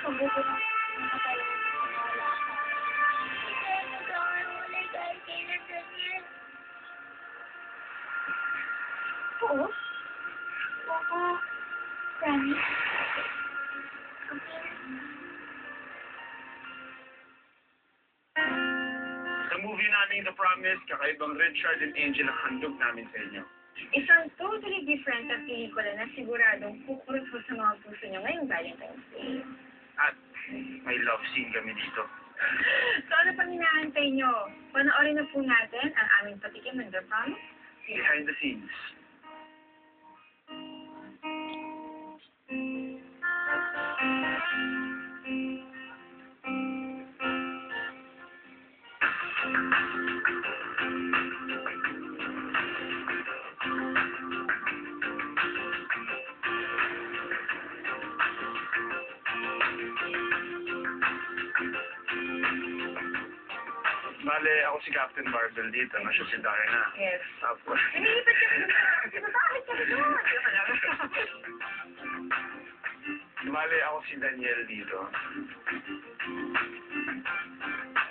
Mabuti na nakatalaga sa wala ka. Hindi nagkaroon ulit kahit kailan ganyan. Oo? Oo. Promise? Sa movie namin The Promise, kakaibang Richard and Angel ang handog namin sa inyo. Isang totally different na pelikula na siguradong kukurot sa mga puso niyo ngayong Valentine's Day. At may love scene kami dito. So ano pang hinahantay niyo? Panoorin na po natin ang aming patikim ng The Promise. Behind the scenes. Bale, ako si Captain Marvel dito, na siya si Darna. Yes. Tapos, Nilipat ka rin doon. Bakit ka rin doon? bale, ako si Daniel dito.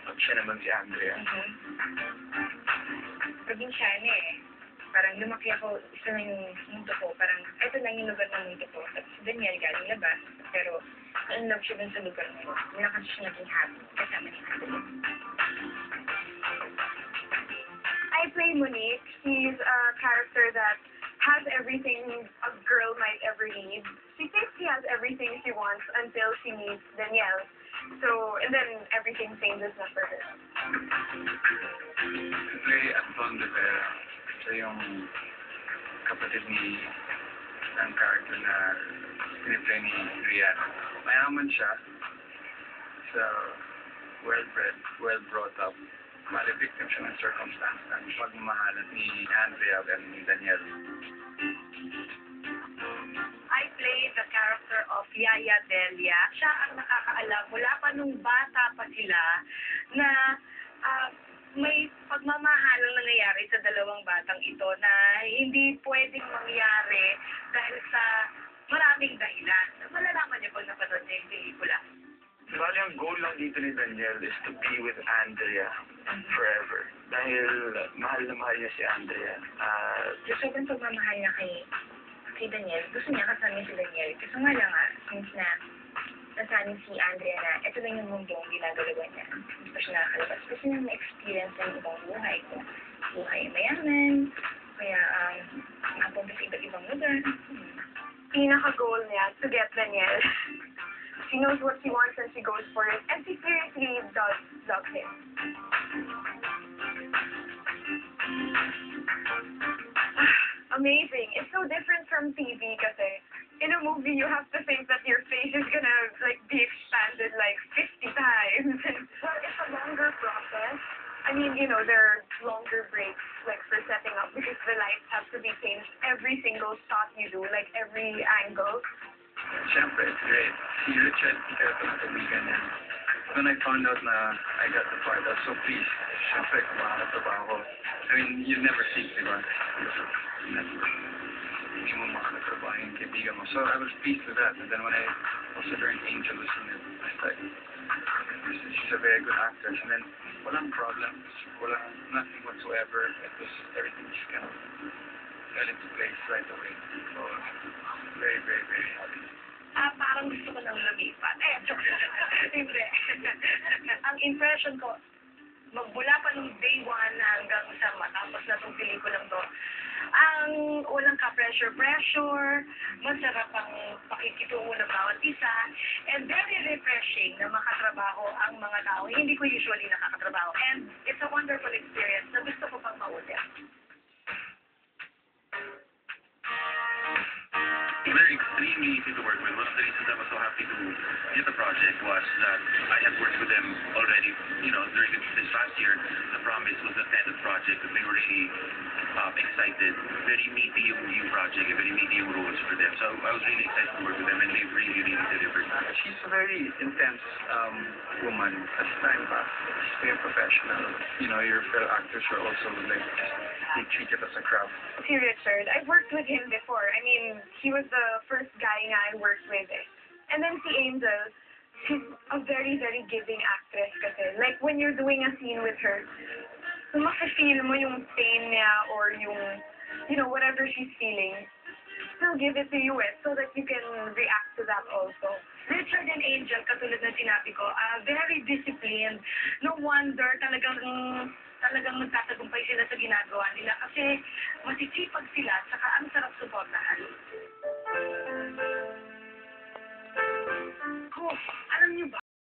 At siya naman si Andrea. Probinsyana eh. Parang lumaki ako, isa na yung mundo ko. Parang, eto lang yung lugar ng mundo ko. At si Daniel galing labas. Pero, na-in-love siya dun sa lugar na yun. Wala kasi siya naging happy. Kasama ni Andrea. I play Monique. She's a character that has everything a girl might ever need. She thinks she has everything she wants until she meets Danielle. So, and then everything changes na for her. Play Anton de Vera. Siya yung kapatid ni ang character na piniplay ni Rihanna. Mayaman siya. So, well-bred, well-brought up. Mali victim siya ng circumstance ng pagmamahalan ni Andrea and ni Danielle. I play the character of Yaya Delia. Siya ang nakakaalam mula pa nung bata pa sila na may pagmamahalang nangyayari sa dalawang batang ito na hindi pwedeng mangyari dahil sa maraming dahilan. Malalaman niyo pag napanood niyo yung pelikula. Bali, ang goal lang dito ni Danielle is to be with Andrea forever. Dahil mahal na mahal niya si Andrea. So, sobrang pagmamahal niya kay Daniel. Gusto niya kasama si Daniel. Kasi nga lang since na nasanin si Andrea na ito lang yung mundo ang ginagalawan niya. Hindi pa siya nakakalabas. Gusto niya ma-experience ng ibang buhay. Kung buhay mayaman, kaya napunta sa iba't ibang lugar. Pinaka-goal niya to get Daniel. She knows what she wants and she goes for it. And she seriously does love him. Amazing. It's so different from TV kasi in a movie you have to think that your face is gonna be expanded 50 times. Well, it's a longer process. I mean, there are longer breaks for setting up because the lights have to be changed every single shot you do, every angle. Siyempre, it's great. Si Richard, kaya ito na kaibigan niya. When I found out na I got the part, I was so pleased. Siyempre, kung makakatrabaho ko. I mean, you never think, di ba? Never. Hindi mo makakatrabaho yung kaibigan mo. So, I was pleased with that. And then when I also learned Angel was in it, I was like, she's a very good actress. And then, walang problems. Nothing whatsoever. It was, everything just kind of fell into place right away. So, very, very, very happy. Parang gusto ko nang lumipat. Joke. Hindi. Ang impression ko, magmula pa nung day 1 hanggang sa matapos na itong pelikulang to, ang unang ka-pressure, masarap ang pakikitungo ng bawat isa, and very refreshing na makatrabaho ang mga tao. Hindi ko usually nakakatrabaho. And it's a wonderful experience na gusto ko pang maulit. They're extremely easy to work with. One of the reasons I was so happy to get the project was that I had worked with them already, during this last year. The Promise was a tenth project, and they were really excited. Very meaty yung project, very meaty yung roles for them. So I was really excited to work with them, and they really, really delivered. She's a very intense woman as time passes. She's very professional. Your fellow actors are also they treat it as a craft. Si Richard, I've worked with him before. I mean, he was the first guy na I worked with. And then si Angel, she's a very, very giving actress kasi. Like, when you're doing a scene with her, mafe-feel mo yung pain niya or yung, you know, whatever she's feeling. She'll give it to you so that you can react to that also. Richard and Angel, katulad na sinabi ko, very disciplined. No wonder talagang nagtatagumpay sila sa ginagawa nila kasi masisipag sila at saka ang sarap suportahan. Ko, alam niyo ba,